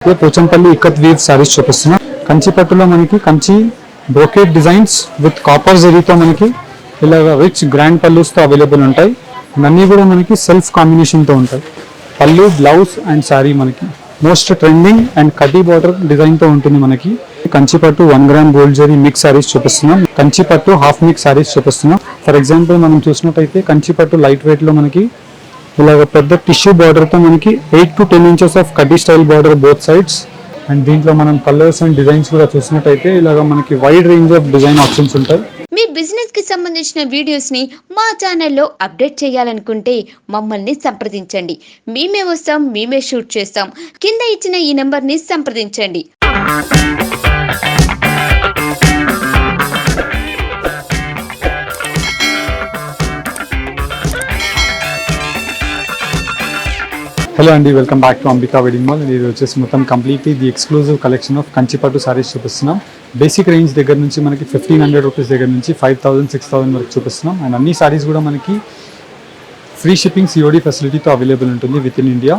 Pochampally ikat weave saris చూపిస్తున్నాం. కంచి పట్టులో మనకి Kanchi brocade designs with copper జరీతో మనకి ఇలాగ రిచ్ గ్రాండ్ పల్లూస్తో అవైలబుల్ ఉంటాయి. అన్నీ కూడా మనకి సెల్ఫ్ కాంబినేషన్తో ఉంటాయి. పళ్ళు, బ్లౌజ్ అండ్ శారీ మనకి మోస్ట్ ట్రెండింగ్ అండ్ కడ్డీ బార్డర్ డిజైన్తో ఉంటుంది. మనకి కంచి పట్టు 1 gram gold zari mix saris చూపిస్తున్నాం. కంచి పట్టు హాఫ్ మిక్స్ సారీస్ చూపిస్తున్నాం. ఫర్ ఎగ్జాంపుల్ మనం చూసినట్టయితే కంచి పట్టు లైట్ వెయిట్లో మనకి ఇలాగ పెద్ద టిష్యూ బార్డర్తో మనకి 8 to 10 inches ఆఫ్ కడ్డీ style border both sides. And దీంట్లో మనం కలర్స్ అండ్ డిజైన్స్ కూడా చూసినట్టయితే ఇలాగ మనకి wide range of design options ఉంటాయి. మీ బిజినెస్ కి సంబంధించిన వీడియోస్ ని మా ఛానల్లో అప్డేట్ చేయాలనుకుంటే మమ్మల్ని సంప్రదించండి. మేమే వస్తాం, మేమే షూట్ చేస్తాం. కింద ఇచ్చిన ఈ నెంబర్ ని సంప్రదించండి. హలో అండి, welcome back to Ambika wedding mall. ఇది వచ్చేసి మొత్తం completely the exclusive collection of Kanchi పట్టు సారీస్ చూపిస్తున్నాం. బేసిక్ రేంజ్ దగ్గర నుంచి మనకి 1500 రూపీస్ దగ్గర నుంచి 5000, 6000 వరకు చూపిస్తున్నాం. అండ్ అన్ని సారీస్ కూడా మనకి ఫ్రీ షిప్పింగ్ COD ఫెసిలిటీతో అవైలబుల్ ఉంటుంది విత్ ఇన్ ఇండియా.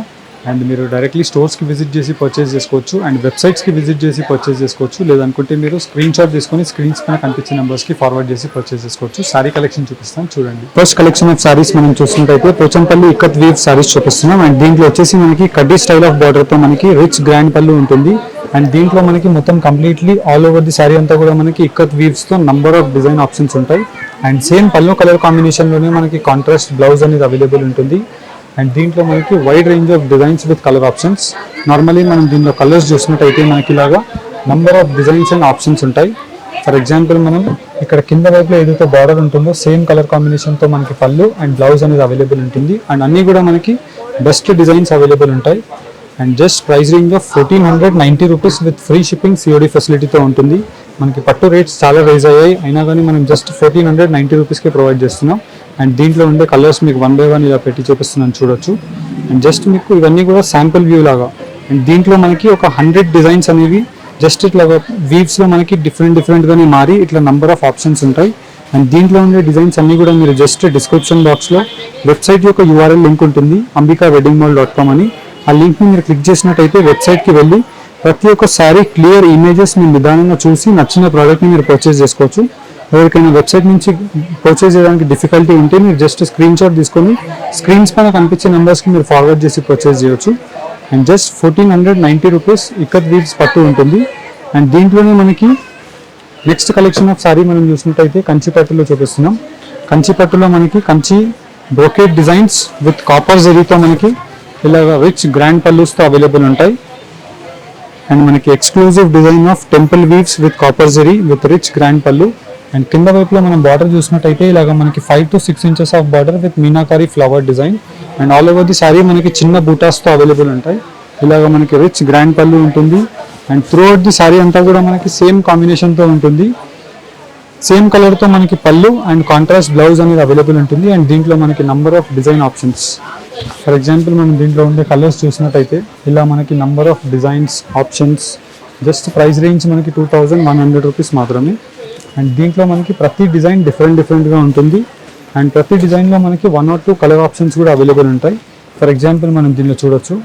అండ్ మీరు డైరెక్ట్లీ స్టోర్స్కి విజిట్ చేసి పర్చేస్ చేసుకోవచ్చు అండ్ వెబ్సైట్స్కి విజిట్ చేసి పర్చేస్ చేసుకోవచ్చు. లేదనుకుంటే మీరు స్క్రీన్ షాట్ తీసుకొని స్క్రీన్స్ పైన కనిపించే నెంబర్స్కి ఫార్వర్డ్ చేసి పర్చేస్ చేసుకోవచ్చు. సారీ కలెక్షన్ చూపిస్తాను చూడండి. ఫస్ట్ కలెక్షన్ ఆఫ్ సారీస్ మనం చూసినట్టయితే పోచంపల్లి ఇక్కత్ వీవ్ సారీస్ చూపిస్తున్నాం. అండ్ దీంట్లో వచ్చేసి మనకి కడ్డీ స్టైల్ ఆఫ్ బార్డర్తో మనకి రిచ్ గ్రాండ్ పళ్ళు ఉంటుంది. అండ్ దీంట్లో మనకి మొత్తం completely all over the sari అంతా కూడా మనకి ఇక్కత్ వీవ్స్తో నంబర్ ఆఫ్ డిజైన్ ఆప్షన్స్ ఉంటాయి. అండ్ సేమ్ పళ్ళు కలర్ కాంబినేషన్లోనే మనకి కాంట్రాస్ట్ బ్లౌజ్ అనేది అవైలబుల్ ఉంటుంది. అండ్ దీంట్లో మనకి wide range of designs with colour options. Normally మనం దీనిలో కలర్స్ చూసినట్టయితే మనకి ఇలాగా number of designs and options ఉంటాయి. ఫర్ ఎగ్జాంపుల్ మనం ఇక్కడ కింద వైపులో ఏదైతే బార్డర్ ఉంటుందో సేమ్ కలర్ కాంబినేషన్తో మనకి పళ్ళు అండ్ బ్లౌజ్ అనేది అవైలబుల్ ఉంటుంది. అండ్ అన్నీ కూడా మనకి బెస్ట్ డిజైన్స్ అవైలబుల్ ఉంటాయి. And just price range of 1490 rupees with free shipping COD ఫెసిలిటీతో ఉంటుంది. మనకి పట్టు రేట్స్ చాలా రైజ్ అయ్యాయి, అయినా కానీ మనం జస్ట్ 1490 రూపీస్కే ప్రొవైడ్ చేస్తున్నాం. అండ్ దీంట్లో ఉండే కలర్స్ మీకు 1 by 1 ఇలా పెట్టి చూపిస్తున్నాను చూడొచ్చు. అండ్ జస్ట్ మీకు ఇవన్నీ కూడా శాంపుల్ వ్యూ లాగా. అండ్ దీంట్లో మనకి ఒక 100 డిజైన్స్ అనేవి జస్ట్ ఇట్లా వీవ్స్లో మనకి డిఫరెంట్గానే మారి ఇట్లా నంబర్ ఆఫ్ ఆప్షన్స్ ఉంటాయి. అండ్ దీంట్లో ఉండే డిజైన్స్ అన్నీ కూడా మీరు జస్ట్ డిస్క్రిప్షన్ బాక్స్లో వెబ్సైట్ యొక్క URL లింక్ ఉంటుంది, ambikaweddingmall.com అని. ఆ లింక్ని మీరు క్లిక్ చేసినట్టయితే వెబ్సైట్కి వెళ్ళి ప్రతి ఒక్క సారీ క్లియర్ ఇమేజెస్ మీరు నిదానంగా చూసి నచ్చిన ప్రోడక్ట్ని మీరు పర్చేస్ చేసుకోవచ్చు. ఎవరికైనా వెబ్సైట్ నుంచి పర్చేస్ చేయడానికి డిఫికల్టీ ఉంటే మీరు జస్ట్ స్క్రీన్ షాట్ తీసుకొని స్క్రీన్స్ పైన కనిపించే నెంబర్స్కి మీరు ఫార్వర్డ్ చేసి పర్చేస్ చేయొచ్చు. And just 1490 rupees ikat weaves పట్టు ఉంటుంది. అండ్ దీంట్లోనే మనకి నెక్స్ట్ కలెక్షన్ ఆఫ్ సారీ మనం చూసినట్టయితే కంచి పట్టులో చూపిస్తున్నాం. కంచి పట్టులో మనకి Kanchi brocade designs with copper జరీతో మనకి ఇలాగ రిచ్ గ్రాండ్ పల్లూస్తో అవైలబుల్ ఉంటాయి. అండ్ మనకి exclusive design of temple weaves with copper zari with rich grand pallu. And కింద వైపులో మనం బార్డర్ చూసినట్టయితే ఇలాగ మనకి 5 to 6 inches of border with meenakari flower design. And all over the sari మనకి చిన్న బూటాస్తో అవైలబుల్ ఉంటాయి. ఇలాగ మనకి రిచ్ గ్రాండ్ పల్లు ఉంటుంది. And through out the sari అంతా కూడా మనకి సేమ్ కాంబినేషన్తో ఉంటుంది. సేమ్ కలర్తో మనకి పళ్ళు అండ్ కాంట్రాస్ట్ బ్లౌజ్ అనేది అవైలబుల్ ఉంటుంది. అండ్ దీంట్లో మనకి number of design options. For example మనం దీంట్లో ఉండే కలర్స్ చూసినట్టయితే ఇలా మనకి number of designs options. Just price range మనకి 2100 రూపీస్ మాత్రమే. అండ్ దీంట్లో మనకి ప్రతి డిజైన్ డిఫరెంట్గా ఉంటుంది. అండ్ ప్రతి డిజైన్లో మనకి 1 or 2 కలర్ ఆప్షన్స్ కూడా అవైలబుల్ ఉంటాయి. ఫర్ ఎగ్జాంపుల్ మనం దీనిలో చూడొచ్చు,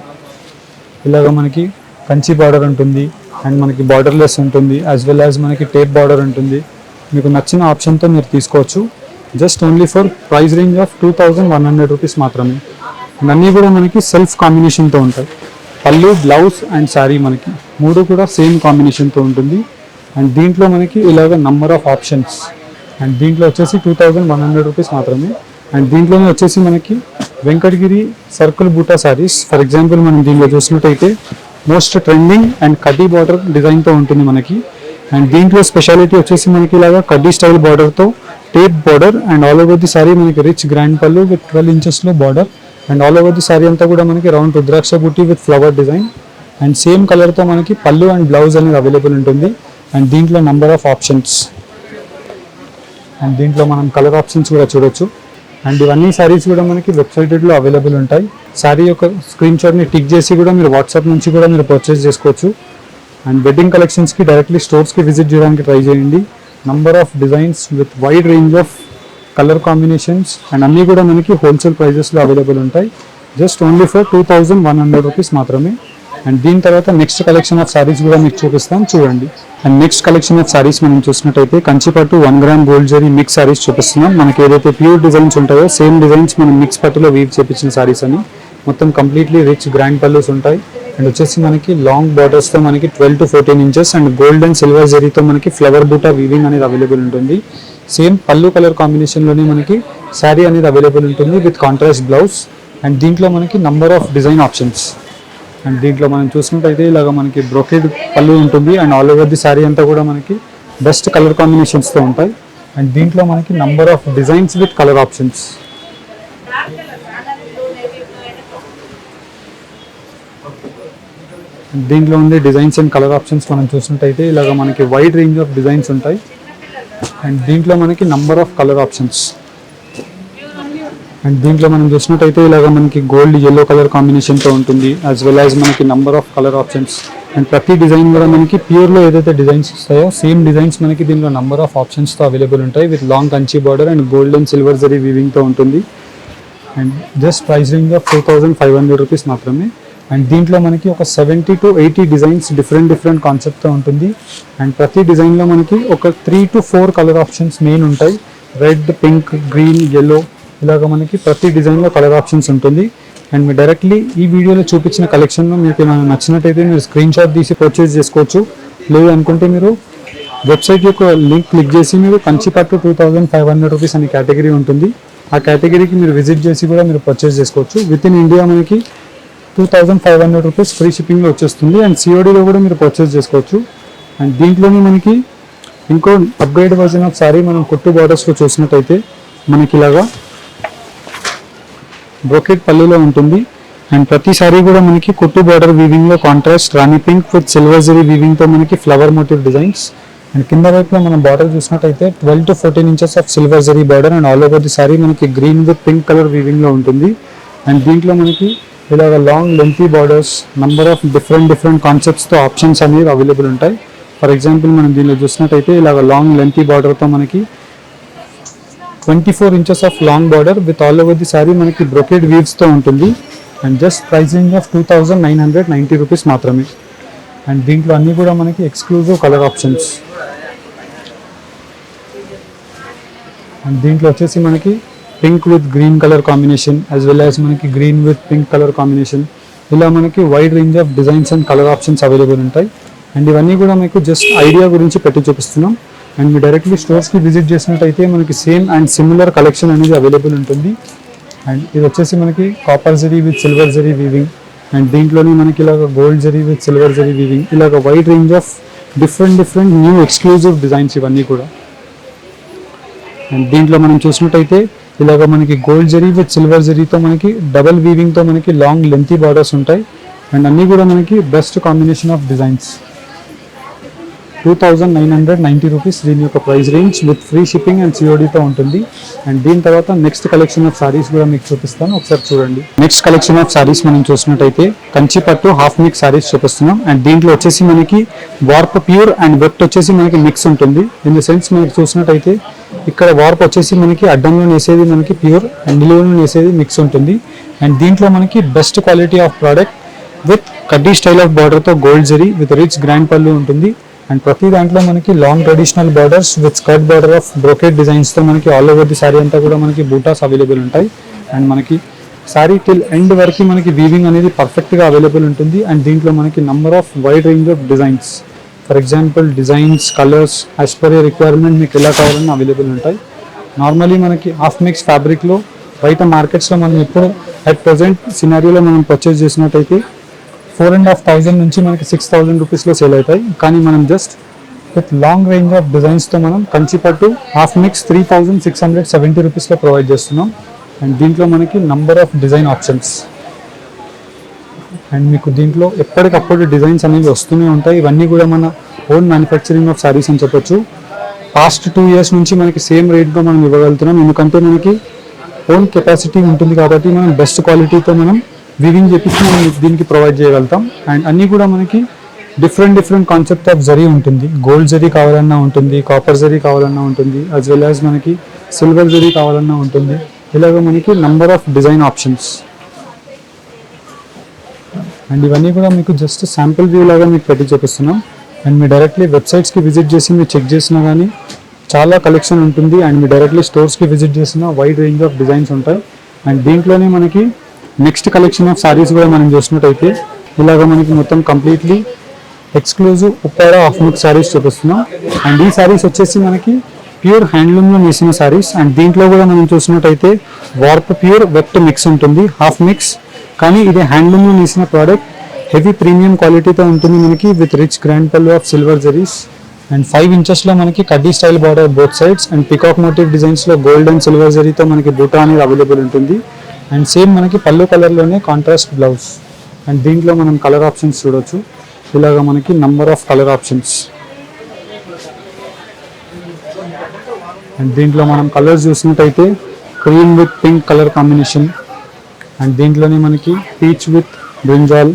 ఇలాగ మనకి కంచి బార్డర్ ఉంటుంది అండ్ మనకి బార్డర్లెస్ ఉంటుంది, యాజ్ వెల్ యాజ్ మనకి టేప్ బార్డర్ ఉంటుంది. మీకు నచ్చిన ఆప్షన్తో మీరు తీసుకోవచ్చు. Just only for price range of 2100 rupees మాత్రమే. అన్నీ కూడా మనకి సెల్ఫ్ కాంబినేషన్తో ఉంటాయి. పళ్ళు, బ్లౌజ్ అండ్ శారీ మనకి 3 కూడా సేమ్ కాంబినేషన్తో ఉంటుంది. అండ్ దీంట్లో మనకి ఇలాగ నంబర్ ఆఫ్ ఆప్షన్స్. అండ్ దీంట్లో వచ్చేసి 2100 రూపీస్ మాత్రమే. అండ్ దీంట్లోనే వచ్చేసి మనకి వెంకటగిరి సర్కిల్ బూటా శారీస్. ఫర్ ఎగ్జాంపుల్ మనం దీంట్లో చూసినట్టయితే మోస్ట్ ట్రెండింగ్ అండ్ కడ్డీ బార్డర్ డిజైన్తో ఉంటుంది మనకి. అండ్ దీంట్లో స్పెషాలిటీ వచ్చేసి మనకి ఇలాగ కడ్డీ స్టైల్ బార్డర్తో tape border. And all over the sari మనకి రిచ్ గ్రాండ్ పళ్ళు విత్ 12 inchesలో border. And all over the sari అంతా కూడా మనకి రౌండ్ రుద్రాక్ష బుట్టి with flower design. And same కలర్తో మనకి పళ్ళు అండ్ బ్లౌజ్ అనేది అవైలబుల్ ఉంటుంది. అండ్ దీంట్లో నంబర్ ఆఫ్ ఆప్షన్స్. అండ్ దీంట్లో మనం కలర్ ఆప్షన్స్ కూడా చూడొచ్చు. అండ్ ఇవన్నీ సారీస్ కూడా మనకి వెబ్సైట్లో అవైలబుల్ ఉంటాయి. సారీ యొక్క స్క్రీన్ షాట్ని టిక్ చేసి కూడా మీరు వాట్సాప్ నుంచి కూడా మీరు పర్చేస్ చేసుకోవచ్చు. అండ్ వెడ్డింగ్ కలెక్షన్స్కి డైరెక్ట్లీ స్టోర్స్కి విజిట్ చేయడానికి ట్రై చేయండి. Number of designs with wide range of colour combinations and అన్నీ కూడా మనకి హోల్సేల్ ప్రైజెస్లో అవైలబుల్ ఉంటాయి. జస్ట్ ఓన్లీ ఫర్ 2100 రూపీస్ మాత్రమే. అండ్ దీని తర్వాత నెక్స్ట్ కలెక్షన్ ఆఫ్ సారీస్ కూడా మీకు చూపిస్తాం, చూడండి. And next collection of saris మనం చూసినట్టయితే కంచిపట్టు 1 gram gold zari mix saris చూపిస్తున్నాం. మనకి ఏదైతే ప్యూర్ డిజైన్స్ ఉంటాయో సేమ్ డిజైన్స్ మనం మిక్స్ పట్టులో వీవ్ చేపించిన సారీస్ అని. మొత్తం కంప్లీట్లీ రిచ్ గ్రాండ్ పల్లూస్ ఉంటాయి. అండ్ వచ్చేసి మనకి లాంగ్ బార్డర్స్తో మనకి 12 to 14 inches and gold and silver జరీతో మనకి ఫ్లవర్ బూటా వీవింగ్ అనేది అవైలబుల్ ఉంటుంది. సేమ్ పళ్ళు కలర్ కాంబినేషన్లోనే మనకి శారీ అనేది అవైలబుల్ ఉంటుంది విత్ కాంట్రాస్ట్ బ్లౌజ్. అండ్ దీంట్లో మనకి number of design options. And దీంట్లో మనం చూసినట్టయితే ఇలాగ మనకి బ్రొకేడ్ పళ్ళు ఉంటుంది and all over the sari అంతా కూడా మనకి బెస్ట్ కలర్ కాంబినేషన్స్తో ఉంటాయి. అండ్ దీంట్లో మనకి number of designs with colour options. దీంట్లో ఉండే డిజైన్స్ అండ్ కలర్ ఆప్షన్స్ మనం చూసినట్టయితే ఇలాగ మనకి వైడ్ రేంజ్ ఆఫ్ డిజైన్స్ ఉంటాయి. అండ్ దీంట్లో మనకి number of colour options. And దీంట్లో మనం చూసినట్టయితే ఇలాగ మనకి గోల్డ్ ఎల్లో కలర్ కాంబినేషన్తో ఉంటుంది, యాజ్ వెల్ యాజ్ మనకి number of colour options. And ప్రతి డిజైన్ కూడా మనకి ప్యూర్లో ఏదైతే డిజైన్స్ వస్తాయో సేమ్ డిజైన్స్ మనకి దీంట్లో నంబర్ ఆఫ్ ఆప్షన్స్తో అవైలబుల్ ఉంటాయి with long Kanchi border and gold and silver zari వీవింగ్తో ఉంటుంది. And just price range of 2500 rupees మాత్రమే. అండ్ దీంట్లో మనకి ఒక 70 to 80 డిజైన్స్ డిఫరెంట్ కాన్సెప్ట్తో ఉంటుంది. అండ్ ప్రతి డిజైన్లో మనకి ఒక 3 to 4 కలర్ ఆప్షన్స్ మెయిన్ ఉంటాయి. రెడ్, పింక్, గ్రీన్, ఎల్లో ఇలాగ మనకి ప్రతి డిజైన్లో కలర్ ఆప్షన్స్ ఉంటుంది. అండ్ మీరు డైరెక్ట్లీ ఈ వీడియోలో చూపించిన కలెక్షన్లో మీకు ఏమైనా నచ్చినట్టయితే మీరు స్క్రీన్ షాట్ తీసి పర్చేస్ చేసుకోవచ్చు. లేదు అనుకుంటే మీరు వెబ్సైట్ యొక్క లింక్ క్లిక్ చేసి మీరు కంచిపట్టు 2500 రూపీస్ అనే కేటగిరీ ఉంటుంది. ఆ కేటగిరీకి మీరు విజిట్ చేసి కూడా మీరు పర్చేస్ చేసుకోవచ్చు. విత్ ఇన్ ఇండియా మనకి 2500 రూపీస్ ఫ్రీ షిప్పింగ్లో వచ్చేస్తుంది. అండ్ సిఓడిలో కూడా మీరు పర్చేస్ చేసుకోవచ్చు. అండ్ దీంట్లోనే మనకి ఇంకో అప్గ్రేడ్ వర్జన్ ఆఫ్ సారీ మనం కుట్టు బార్డర్స్లో చూసినట్టయితే మనకి ఇలాగా బ్రోకెట్ పల్లీలో ఉంటుంది. అండ్ ప్రతి సారీ కూడా మనకి కుట్టు బార్డర్ వీవింగ్లో contrast rani pink with silver zari వీవింగ్తో మనకి ఫ్లవర్ మోటివ్ డిజైన్స్. అండ్ కింద వైపులో మనం బార్డర్ చూసినట్టయితే 12 to 14 inches of silver zari border and all over the sari మనకి గ్రీన్ విత్ పింక్ కలర్ వీవింగ్లో ఉంటుంది. అండ్ దీంట్లో మనకి ఇలాగ long lengthy borders number of different కాన్సెప్ట్స్తో ఆప్షన్స్ అనేవి అవైలబుల్ ఉంటాయి. ఫర్ ఎగ్జాంపుల్ మనం దీనిలో చూసినట్టయితే ఇలాగ లాంగ్ లెంతీ బార్డర్తో మనకి 24 inches of long border with all over the sari మనకి బ్రొకేడ్ వీవ్స్తో ఉంటుంది. And just pricing of 2990 rupees మాత్రమే. అండ్ దీంట్లో అన్నీ కూడా మనకి ఎక్స్క్లూజివ్ కలర్ ఆప్షన్స్. అండ్ దీంట్లో వచ్చేసి మనకి pink with green colour combination as well as మనకి green with pink colour combination ఇలా మనకి wide range of designs and colour options available ఉంటాయి. అండ్ ఇవన్నీ కూడా మీకు జస్ట్ ఐడియా గురించి పెట్టి చూపిస్తున్నాం. అండ్ మీరు డైరెక్ట్లీ స్టోర్స్కి విజిట్ చేసినట్టయితే మనకి సేమ్ అండ్ సిమిలర్ కలెక్షన్ అనేది అవైలబుల్ ఉంటుంది. అండ్ ఇది వచ్చేసి మనకి copper zari with silver zari weaving. And దీంట్లోనే మనకి ఇలాగ gold zari with silver zari weaving ఇలాగ wide range of different new exclusive designs ఇవన్నీ కూడా. అండ్ దీంట్లో మనం చూసినట్టయితే ఇలాగ మనకి గోల్డ్ జరీ విత్ సిల్వర్ జరీతో మనకి డబల్ వీవింగ్తో మనకి లాంగ్ లెంతీ బార్డర్స్ ఉంటాయి. అండ్ అన్నీ కూడా మనకి best combination of designs. 2990 rupees దీని యొక్క price range with free shipping and సిఓడితో ఉంటుంది. అండ్ దీని తర్వాత నెక్స్ట్ కలెక్షన్ ఆఫ్ సారీస్ కూడా మీకు చూపిస్తాను, ఒకసారి చూడండి. నెక్స్ట్ కలెక్షన్ ఆఫ్ సారీస్ మనం చూసినట్టయితే కంచిపట్టు హాఫ్ మిక్స్ సారీస్ చూపిస్తున్నాం. అండ్ దీంట్లో వచ్చేసి మనకి వార్ప్ ప్యూర్ అండ్ వెట్ వచ్చేసి మనకి మిక్స్ ఉంటుంది. ఇన్ ద సెన్స్ మనకి చూసినట్టయితే ఇక్కడ వార్ప్ వచ్చేసి మనకి అడ్డంలో నేసేది మనకి ప్యూర్ అండ్ నిలువులో నేసేది మిక్స్ ఉంటుంది. అండ్ దీంట్లో మనకి best quality of product with కడ్డీ స్టైల్ ఆఫ్ బార్డర్తో gold zari with rich grand pallu ఉంటుంది. అండ్ ప్రతి దాంట్లో మనకి long traditional borders with skirt border of brocade డిజైన్స్తో మనకి ఆల్ ఓవర్ ది సారీ అంతా కూడా మనకి బూటాస్ అవైలబుల్ ఉంటాయి. అండ్ మనకి సారీ టిల్ ఎండ్ వరకు మనకి వీవింగ్ అనేది పర్ఫెక్ట్గా అవైలబుల్ ఉంటుంది. అండ్ దీంట్లో మనకి number of wide range of designs, for example designs, colours as per a requirement మీకు ఎలా కావాలన్నా అవైలబుల్ ఉంటాయి. నార్మలీ మనకి హాఫ్ మిక్స్ ఫ్యాబ్రిక్లో బయట మార్కెట్స్లో మనం ఇప్పుడు అట్ ప్రజెంట్ సినారియోలో మనం పర్చేస్ చేసినట్టయితే 4500 నుంచి మనకి 6000 రూపీస్లో సేల్ అవుతాయి. కానీ మనం just with long range of డిజైన్స్తో మనం కంచిపట్టు హాఫ్ మిక్స్ 3670 రూపీస్లో ప్రొవైడ్ చేస్తున్నాం. అండ్ దీంట్లో మనకి number of design options. And మీకు దీంట్లో ఎప్పటికప్పుడు డిజైన్స్ అనేవి వస్తూనే ఉంటాయి. ఇవన్నీ కూడా మన ఓన్ మ్యానుఫ్యాక్చరింగ్ ఆఫ్ సారీస్ అని చెప్పొచ్చు. పాస్ట్ 2 years నుంచి మనకి సేమ్ రేట్గా మనం ఇవ్వగలుగుతున్నాం. ఎందుకంటే మనకి ఓన్ కెపాసిటీ ఉంటుంది కాబట్టి మనం బెస్ట్ క్వాలిటీతో మనం వీవింగ్ చేపించి మనం దీనికి ప్రొవైడ్ చేయగలుగుతాం. అండ్ అన్నీ కూడా మనకి డిఫరెంట్ కాన్సెప్ట్ ఆఫ్ జరీ ఉంటుంది. గోల్డ్ జరీ కావాలన్నా ఉంటుంది, కాపర్ జరీ కావాలన్నా ఉంటుంది, యాజ్ వెల్ యాజ్ మనకి సిల్వర్ జరీ కావాలన్నా ఉంటుంది. ఇలాగ మనకి number of design options. And ఇవన్నీ కూడా మీకు జస్ట్ శాంపుల్ వ్యూ లాగా మీకు పెట్టి చూపిస్తున్నాం. అండ్ మీరు డైరెక్ట్లీ వెబ్సైట్స్కి విజిట్ చేసి మీరు చెక్ చేసినా కానీ చాలా కలెక్షన్ ఉంటుంది. అండ్ మీరు డైరెక్ట్లీ స్టోర్స్కి విజిట్ చేసిన వైడ్ రేంజ్ ఆఫ్ డిజైన్స్ ఉంటాయి. అండ్ దీంట్లోనే మనకి నెక్స్ట్ కలెక్షన్ ఆఫ్ సారీస్ కూడా మనం చూసినట్టయితే ఇలాగ మనకి మొత్తం కంప్లీట్లీ ఎక్స్క్లూజివ్ ఉప్పారా హాఫ్ మిక్స్ సారీస్ చూపిస్తున్నాం. అండ్ ఈ సారీస్ వచ్చేసి మనకి ప్యూర్ హ్యాండ్లూమ్లో నేసిన సారీస్. అండ్ దీంట్లో కూడా మనం చూసినట్టయితే వార్ప్ ప్యూర్ వెట్ మిక్స్ ఉంటుంది, హాఫ్ మిక్స్. కానీ ఇది హ్యాండ్లూమ్లో నేసిన ప్రోడక్ట్, హెవీ ప్రీమియం క్వాలిటీతో ఉంటుంది మనకి with rich grand pallu of silver zaris. And 5 ఇంచెస్లో మనకి కడ్డీ style border both sides. And peacock motif డిజైన్స్లో గోల్డ్ అండ్ సిల్వర్ జరీతో మనకి బూటా అనేది అవైలబుల్ ఉంటుంది. అండ్ సేమ్ మనకి పళ్ళు కలర్లోనే కాంట్రాస్ట్ బ్లౌజ్. అండ్ దీంట్లో మనం కలర్ ఆప్షన్స్ చూడొచ్చు. ఇలాగ మనకి number of colour options. And దీంట్లో మనం కలర్స్ చూసినట్టయితే cream with pink colour combination. And దీంట్లోనే మనకి పీచ్ విత్ బ్రింజాల్.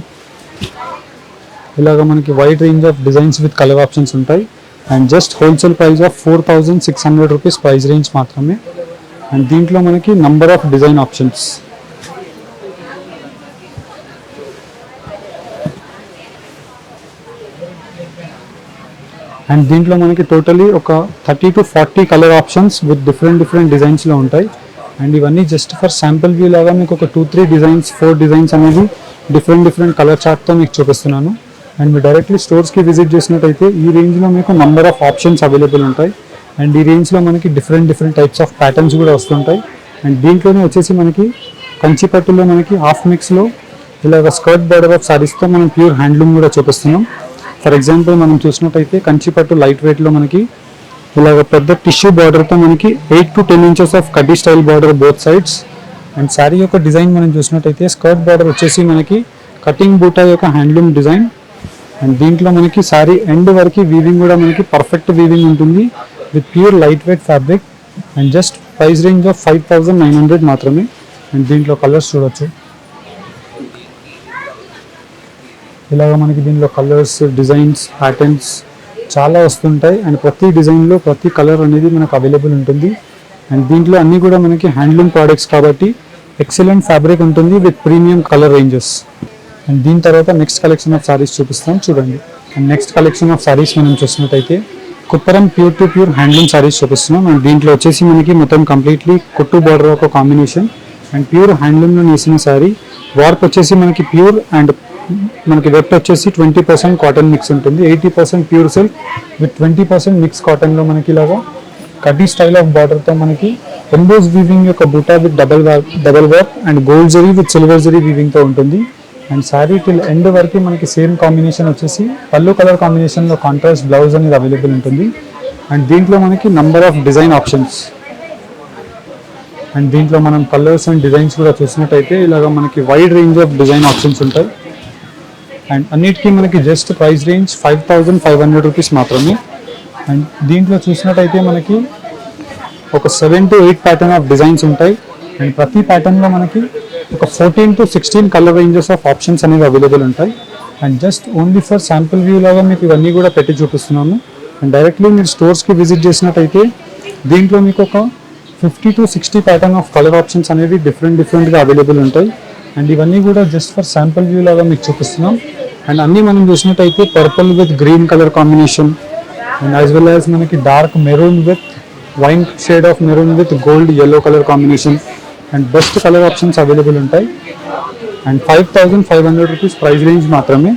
ఇలాగ మనకి wide range of designs with colour options ఉంటాయి. And just wholesale price of 4600 rupees price range మాత్రమే. అండ్ దీంట్లో మనకి number of design options. And దీంట్లో మనకి టోటలీ ఒక 30 to 40 colour options with different డిజైన్స్లో ఉంటాయి. అండ్ ఇవన్నీ జస్ట్ ఫర్ శాంపుల్ వ్యూ లాగా మీకు ఒక 2-3 డిజైన్స్ 4 డిజైన్స్ అనేది డిఫరెంట్ కలర్ చార్ట్తో మీకు చూపిస్తున్నాను. అండ్ మీరు డైరెక్ట్లీ స్టోర్స్కి విజిట్ చేసినట్టయితే ఈ రేంజ్లో మీకు నంబర్ ఆఫ్ ఆప్షన్స్ అవైలబుల్ ఉంటాయి. అండ్ ఈ రేంజ్లో మనకి డిఫరెంట్ టైప్స్ ఆఫ్ ప్యాటర్న్స్ కూడా వస్తుంటాయి. అండ్ దీంట్లోనే వచ్చేసి మనకి కంచిపట్టులో మనకి హాఫ్ మిక్స్లో ఇలాగ స్కర్ట్ బార్డర్ ఆఫ్ సారీస్తో మనం ప్యూర్ హ్యాండ్లూమ్ కూడా చూపిస్తున్నాం. ఫర్ ఎగ్జాంపుల్ మనం చూసినట్టయితే కంచిపట్టు లైట్ వెయిట్లో మనకి ఇలాగ పెద్ద టిష్యూ బార్డర్తో మనకి 8 to 10 ఇంచెస్ ఆఫ్ కడ్డీ style border both sides. And sari యొక్క డిజైన్ మనం చూసినట్టయితే స్కర్ట్ బార్డర్ వచ్చేసి మనకి కటింగ్ బూటా యొక్క హ్యాండ్లూమ్ డిజైన్. అండ్ దీంట్లో మనకి శారీ ఎండ్ వరకు వీవింగ్ కూడా మనకి పర్ఫెక్ట్ వీవింగ్ ఉంటుంది with pure light weight fabric. And just price range of 5900 మాత్రమే. అండ్ దీంట్లో కలర్స్ చూడొచ్చు. ఇలాగ మనకి దీనిలో కలర్స్, డిజైన్స్, ప్యాటర్న్స్ చాలా వస్తుంటాయి. అండ్ ప్రతి డిజైన్లో ప్రతి కలర్ అనేది మనకు అవైలబుల్ ఉంటుంది. అండ్ దీంట్లో అన్నీ కూడా మనకి హ్యాండ్లూమ్ ప్రోడక్ట్స్ కాబట్టి ఎక్సలెంట్ ఫ్యాబ్రిక్ ఉంటుంది with premium colour ranges. And దీని తర్వాత నెక్స్ట్ కలెక్షన్ ఆఫ్ సారీస్ చూపిస్తాం చూడండి. And next collection of saris మనం చూసినట్టయితే కుప్పరం pure to pure handloom saris చూపిస్తున్నాం. అండ్ దీంట్లో వచ్చేసి మనకి మొత్తం కంప్లీట్లీ కుట్టు బార్డర్ ఒక కాంబినేషన్. అండ్ ప్యూర్ హ్యాండ్లూమ్లో నేసిన శారీ. వార్ప్ వచ్చేసి మనకి ప్యూర్ అండ్ మనకి వెట్ వచ్చేసి 20% కాటన్ మిక్స్ ఉంటుంది, 80% ప్యూర్ సిల్క్ విత్ 20% మిక్స్ కాటన్లో మనకి ఇలాగా కడ్డీ స్టైల్ ఆఫ్ బార్డర్తో మనకి ఎంబోస్ వీవింగ్ యొక్క బూటా with double work and gold zari with silver zari వీవింగ్తో ఉంటుంది. అండ్ శారీ టిల్ ఎండ్ వరకు మనకి సేమ్ కాంబినేషన్ వచ్చేసి పళ్ళు కలర్ కాంబినేషన్లో కాంట్రాస్ట్ బ్లౌజ్ అనేది అవైలబుల్ ఉంటుంది. అండ్ దీంట్లో మనకి number of design options. And దీంట్లో మనం కలర్స్ అండ్ డిజైన్స్ కూడా చూసినట్టయితే ఇలాగ మనకి wide range of design options ఉంటాయి. అండ్ అన్నిటికీ మనకి జస్ట్ ప్రైస్ రేంజ్ 5500 రూపీస్ మాత్రమే. అండ్ దీంట్లో చూసినట్టయితే మనకి ఒక 7 to 8 ప్యాటర్న్ ఆఫ్ డిజైన్స్ ఉంటాయి. అండ్ ప్రతి ప్యాటర్న్లో మనకి ఒక 14 to 16 colour ranges of options అనేవి అవైలబుల్ ఉంటాయి. And just only for sample view లాగా మీకు ఇవన్నీ కూడా పెట్టి చూపిస్తున్నాము. అండ్ డైరెక్ట్లీ మీరు స్టోర్స్కి విజిట్ చేసినట్టయితే దీంట్లో మీకు ఒక 50 to 60 pattern of colour options అనేవి డిఫరెంట్గా అవైలబుల్ ఉంటాయి. అండ్ ఇవన్నీ కూడా జస్ట్ ఫర్ శాంపుల్ వ్యూ లాగా మీకు చూపిస్తున్నాం. అండ్ అన్నీ మనం చూసినట్టయితే purple with green colour combination and as well as మనకి dark maroon with wine shade of maroon with gold yellow colour combination and best colour options available ఉంటాయి. And 5500 rupees price range మాత్రమే.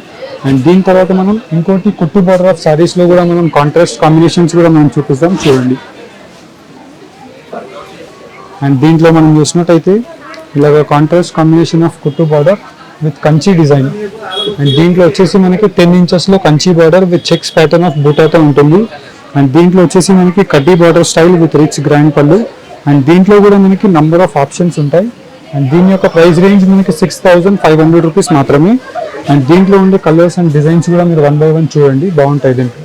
And దీని తర్వాత మనం ఇంకోటి కుట్టు border of శారీస్లో కూడా మనం కాంట్రాస్ట్ కాంబినేషన్స్ కూడా మనం చూపిస్తాం చూడండి. అండ్ దీంట్లో మనం చూసినట్టయితే ఇలాగ కాంట్రాస్ట్ కాంబినేషన్ ఆఫ్ కుట్టు border with Kanchi design. And దీంట్లో వచ్చేసి మనకి 10 ఇంచెస్లో Kanchi border with checks pattern of బూటాతో ఉంటుంది. అండ్ దీంట్లో వచ్చేసి మనకి కడ్డీ border style with rich grand పళ్ళు. అండ్ దీంట్లో కూడా మనకి నంబర్ ఆఫ్ ఆప్షన్స్ ఉంటాయి. అండ్ దీని యొక్క ప్రైస్ రేంజ్ మనకి 6500 రూపీస్ మాత్రమే. అండ్ దీంట్లో ఉండే కలర్స్ అండ్ డిజైన్స్ కూడా మీరు 1 by 1 చూడండి, బాగుంటాయి దీంట్లో.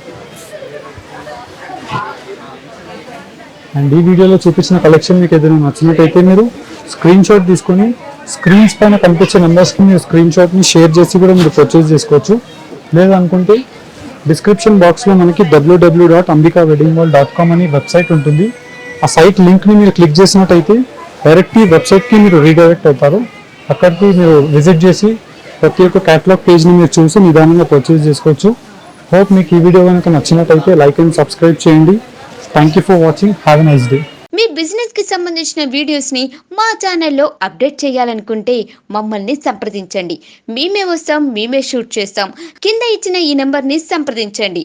అండ్ ఈ వీడియోలో చూపించిన కలెక్షన్ మీకు ఏదైనా నచ్చినట్టయితే మీరు స్క్రీన్ షాట్ తీసుకొని స్క్రీన్స్ పైన కనిపించే నెంబర్స్కి మీరు స్క్రీన్ షాట్ని షేర్ చేసి కూడా మీరు పర్చేస్ చేసుకోవచ్చు. లేదనుకుంటే డిస్క్రిప్షన్ బాక్స్లో మనకి www.ambikaweddingmall.com అని వెబ్సైట్ ఉంటుంది. ఆ సైట్ లింక్ని మీరు క్లిక్ చేసినట్టయితే డైరెక్ట్ ఈ వెబ్సైట్కి మీరు రీడైరెక్ట్ అవుతారు. అక్కడికి మీరు విజిట్ చేసి ప్రతి ఒక్క క్యాటలాగ్ పేజ్ని మీరు చూసి నిదానంగా పర్చేస్ చేసుకోవచ్చు. హోప్ మీకు ఈ వీడియో కనుక నచ్చినట్టయితే లైక్ అండ్ సబ్స్క్రైబ్ చేయండి. Thank you for watching. Have a nice day. Me business కి సంబంధించిన వీడియోస్ ని మా ఛానల్లో అప్డేట్ చేయాలనుకుంటే మమ్మల్ని సంప్రదించండి. మేమే వస్తాం, మేమే షూట్ చేస్తాం. కింద ఇచ్చిన ఈ నెంబర్ ని సంప్రదించండి.